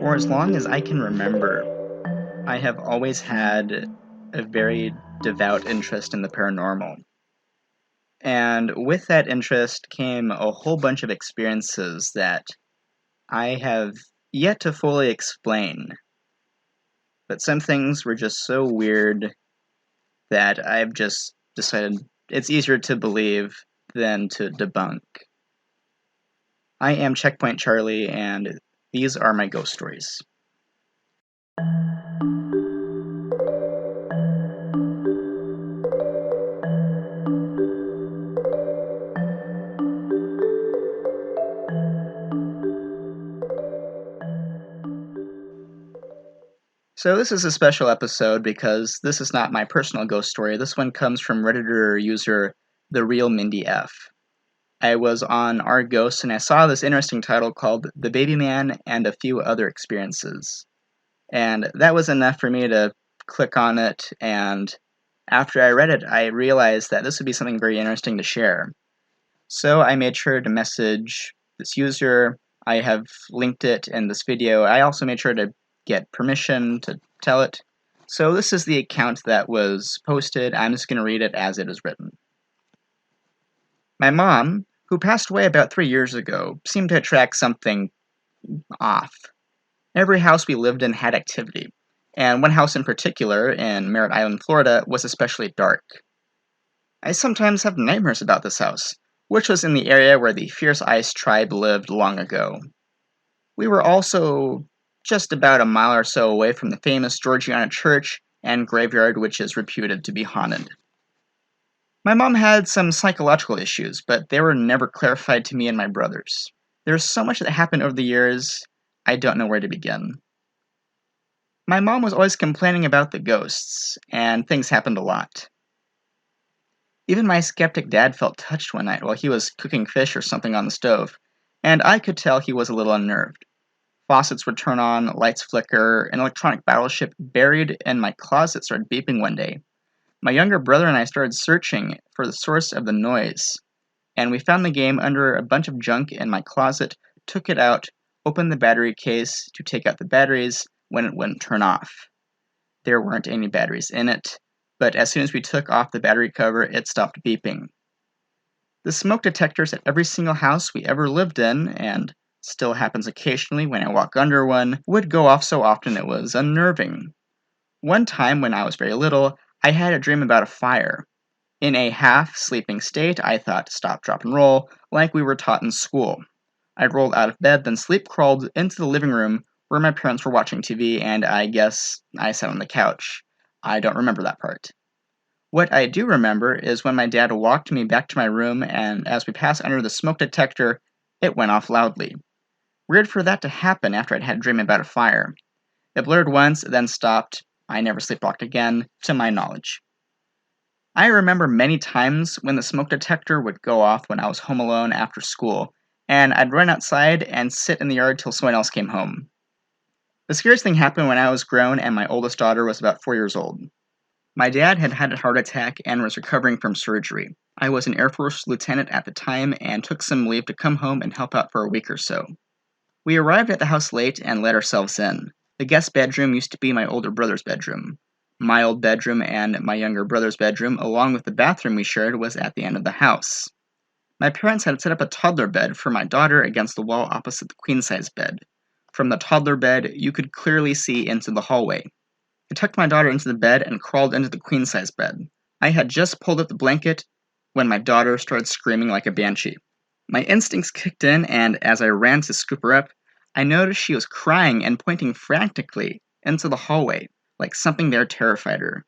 For as long as I can remember, I have always had a very devout interest in the paranormal. And with that interest came a whole bunch of experiences that I have yet to fully explain. But some things were just so weird that I've just decided it's easier to believe than to debunk. I am Checkpoint Charlie, and these are my ghost stories. So this is a special episode because this is not my personal ghost story. This one comes from Redditor user therealmindyf. I was on Our Ghosts and I saw this interesting title called The Baby Man and a Few Other Experiences. And that was enough for me to click on it, and after I read it, I realized that this would be something very interesting to share. So I made sure to message this user. I have linked it in this video. I also made sure to get permission to tell it. So this is the account that was posted. I'm just going to read it as it is written. My mom, who passed away about 3 years ago, seemed to attract something off. Every house we lived in had activity, and one house in particular, in Merritt Island, Florida, was especially dark. I sometimes have nightmares about this house, which was in the area where the Fierce Ice tribe lived long ago. We were also just about a mile or so away from the famous Georgiana church and graveyard, which is reputed to be haunted. My mom had some psychological issues, but they were never clarified to me and my brothers. There's so much that happened over the years, I don't know where to begin. My mom was always complaining about the ghosts, and things happened a lot. Even my skeptic dad felt touched one night while he was cooking fish or something on the stove, and I could tell he was a little unnerved. Faucets would turn on, lights flicker, an electronic battleship buried in my closet started beeping one day. My younger brother and I started searching for the source of the noise, and we found the game under a bunch of junk in my closet, took it out, opened the battery case to take out the batteries when it wouldn't turn off. There weren't any batteries in it, but as soon as we took off the battery cover, it stopped beeping. The smoke detectors at every single house we ever lived in, and still happens occasionally when I walk under one, would go off so often it was unnerving. One time when I was very little, I had a dream about a fire. In a half-sleeping state, I thought stop, drop, and roll, like we were taught in school. I rolled out of bed, then sleep-crawled into the living room where my parents were watching TV, and I guess I sat on the couch. I don't remember that part. What I do remember is when my dad walked me back to my room, and as we passed under the smoke detector, it went off loudly. Weird for that to happen after I'd had a dream about a fire. It blurred once, then stopped. I never sleepwalked again, to my knowledge. I remember many times when the smoke detector would go off when I was home alone after school, and I'd run outside and sit in the yard till someone else came home. The scariest thing happened when I was grown and my oldest daughter was about 4 years old. My dad had had a heart attack and was recovering from surgery. I was an Air Force lieutenant at the time and took some leave to come home and help out for a week or so. We arrived at the house late and let ourselves in. The guest bedroom used to be my older brother's bedroom. My old bedroom and my younger brother's bedroom, along with the bathroom we shared, was at the end of the house. My parents had set up a toddler bed for my daughter against the wall opposite the queen-size bed. From the toddler bed, you could clearly see into the hallway. I tucked my daughter into the bed and crawled into the queen-size bed. I had just pulled up the blanket when my daughter started screaming like a banshee. My instincts kicked in, and as I ran to scoop her up, I noticed she was crying and pointing frantically into the hallway, like something there terrified her.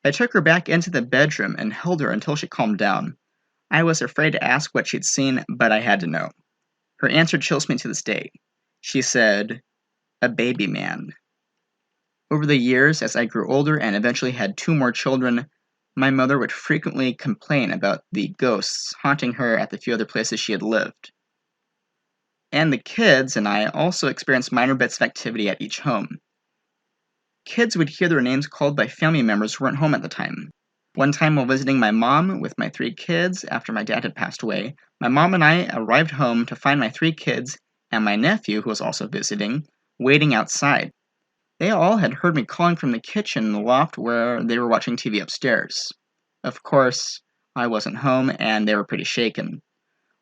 I took her back into the bedroom and held her until she calmed down. I was afraid to ask what she'd seen, but I had to know. Her answer chills me to this day. She said, "A baby man." Over the years, as I grew older and eventually had 2 more children, my mother would frequently complain about the ghosts haunting her at the few other places she had lived. And the kids and I also experienced minor bits of activity at each home. Kids would hear their names called by family members who weren't home at the time. One time while visiting my mom with my 3 kids after my dad had passed away, my mom and I arrived home to find my 3 kids and my nephew, who was also visiting, waiting outside. They all had heard me calling from the kitchen in the loft where they were watching TV upstairs. Of course, I wasn't home and they were pretty shaken.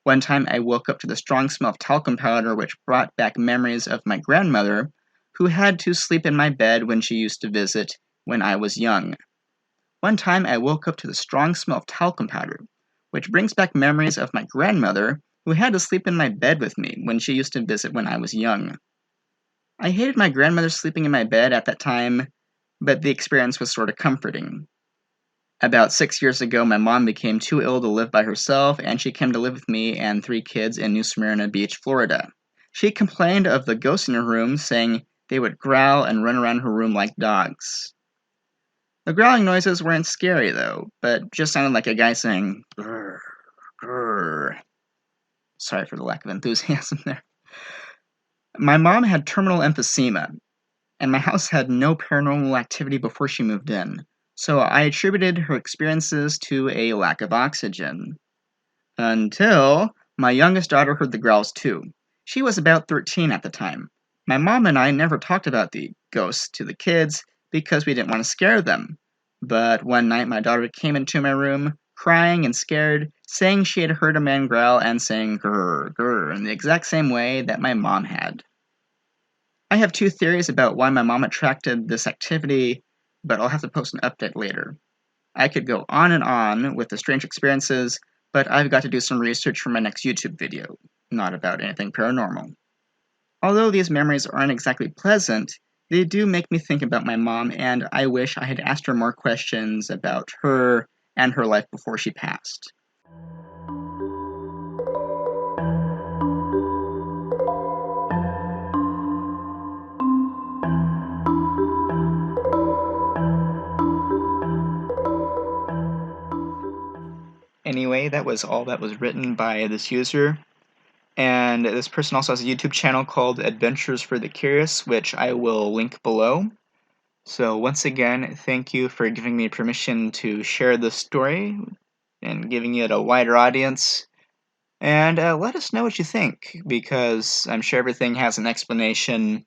One time I woke up to the strong smell of talcum powder, which brought back memories of my grandmother, who had to sleep in my bed when she used to visit when I was young. One time I woke up to the strong smell of talcum powder, which brings back memories of my grandmother, who had to sleep in my bed with me when she used to visit when I was young. I hated my grandmother sleeping in my bed at that time, but the experience was sort of comforting. About 6 years ago, my mom became too ill to live by herself, and she came to live with me and 3 kids in New Smyrna Beach, Florida. She complained of the ghosts in her room, saying they would growl and run around her room like dogs. The growling noises weren't scary, though, but just sounded like a guy saying, "Grrr, grrr." Sorry for the lack of enthusiasm there. My mom had terminal emphysema, and my house had no paranormal activity before she moved in, so I attributed her experiences to a lack of oxygen. Until my youngest daughter heard the growls too. She was about 13 at the time. My mom and I never talked about the ghosts to the kids because we didn't want to scare them. But one night my daughter came into my room, crying and scared, saying she had heard a man growl and saying grrr, grrr in the exact same way that my mom had. I have 2 theories about why my mom attracted this activity, but I'll have to post an update later. I could go on and on with the strange experiences, but I've got to do some research for my next YouTube video, not about anything paranormal. Although these memories aren't exactly pleasant, they do make me think about my mom, and I wish I had asked her more questions about her and her life before she passed. Anyway, that was all that was written by this user. And this person also has a YouTube channel called Adventures for the Curious, which I will link below. So once again, thank you for giving me permission to share this story and giving it a wider audience. And let us know what you think, because I'm sure everything has an explanation,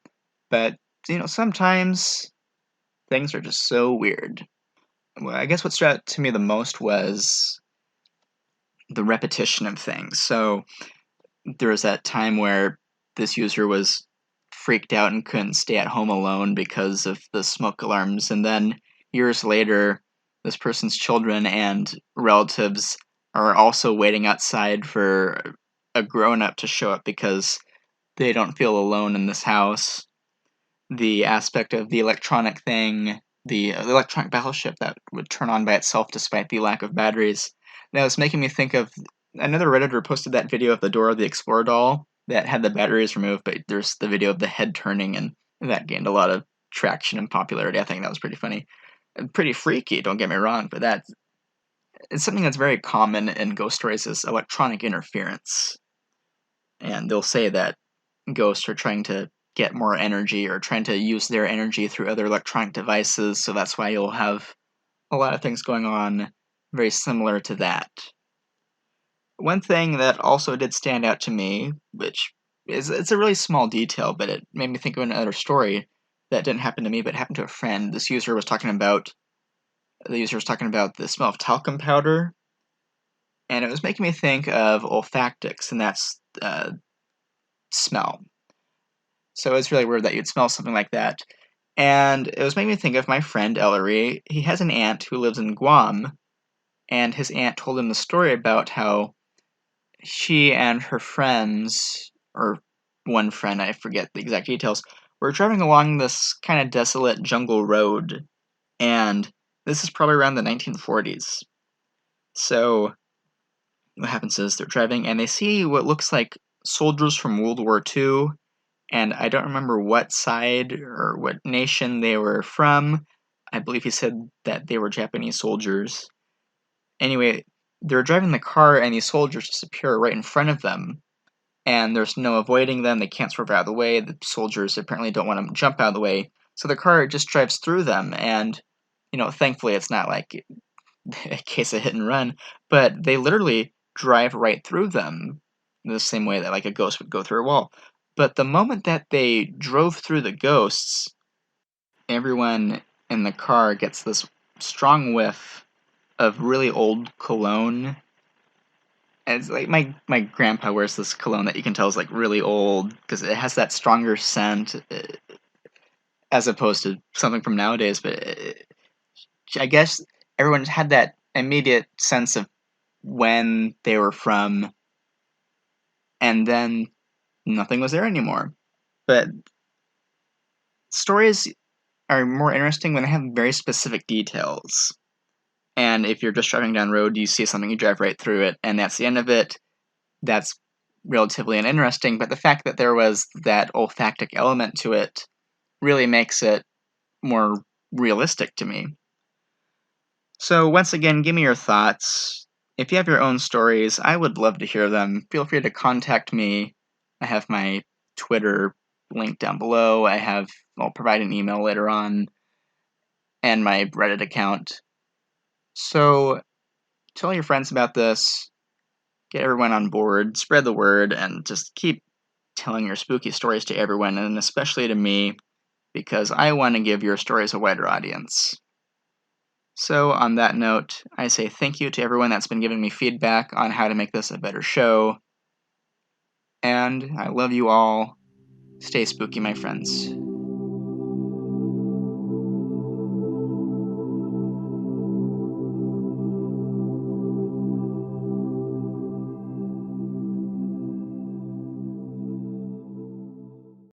but, sometimes things are just so weird. Well, I guess what stood out to me the most was the repetition of things. So there was that time where this user was freaked out and couldn't stay at home alone because of the smoke alarms, and then years later, this person's children and relatives are also waiting outside for a grown-up to show up because they don't feel alone in this house. The aspect of the electronic thing, the electronic battleship that would turn on by itself despite the lack of batteries, that was making me think of another Redditor posted that video of the Dora the Explorer doll that had the batteries removed, but there's the video of the head turning, and that gained a lot of traction and popularity. I think that was pretty funny. And pretty freaky, don't get me wrong, but it's something that's very common in ghost stories is electronic interference. And they'll say that ghosts are trying to get more energy or trying to use their energy through other electronic devices, so that's why you'll have a lot of things going on very similar to that. One thing that also did stand out to me, which it's a really small detail, but it made me think of another story that didn't happen to me but happened to a friend. The user was talking about the smell of talcum powder, and it was making me think of olfactics, and that's smell. So it's really weird that you'd smell something like that. And it was making me think of my friend Ellery. He has an aunt who lives in Guam, and his aunt told him the story about how she and her friends, or one friend, I forget the exact details, were driving along this kind of desolate jungle road, and this is probably around the 1940s. So what happens is they're driving, and they see what looks like soldiers from World War II, and I don't remember what side or what nation they were from. I believe he said that they were Japanese soldiers. Anyway, they're driving the car, and these soldiers just appear right in front of them, and there's no avoiding them. They can't swerve out of the way. The soldiers apparently don't want to jump out of the way, so the car just drives through them, and, thankfully it's not like a case of hit and run, but they literally drive right through them the same way that like a ghost would go through a wall. But the moment that they drove through the ghosts, everyone in the car gets this strong whiff of really old cologne. And it's like my grandpa wears this cologne that you can tell is like really old because it has that stronger scent as opposed to something from nowadays. But I guess everyone had that immediate sense of when they were from, and then nothing was there anymore. But stories are more interesting when they have very specific details. And if you're just driving down the road, you see something, you drive right through it, and that's the end of it. That's relatively uninteresting, but the fact that there was that olfactic element to it really makes it more realistic to me. So once again, give me your thoughts. If you have your own stories, I would love to hear them. Feel free to contact me. I have my Twitter link down below. I'll provide an email later on, and my Reddit account. So tell your friends about this, get everyone on board, spread the word, and just keep telling your spooky stories to everyone, and especially to me, because I want to give your stories a wider audience. So, on that note, I say thank you to everyone that's been giving me feedback on how to make this a better show, and I love you all. Stay spooky, my friends.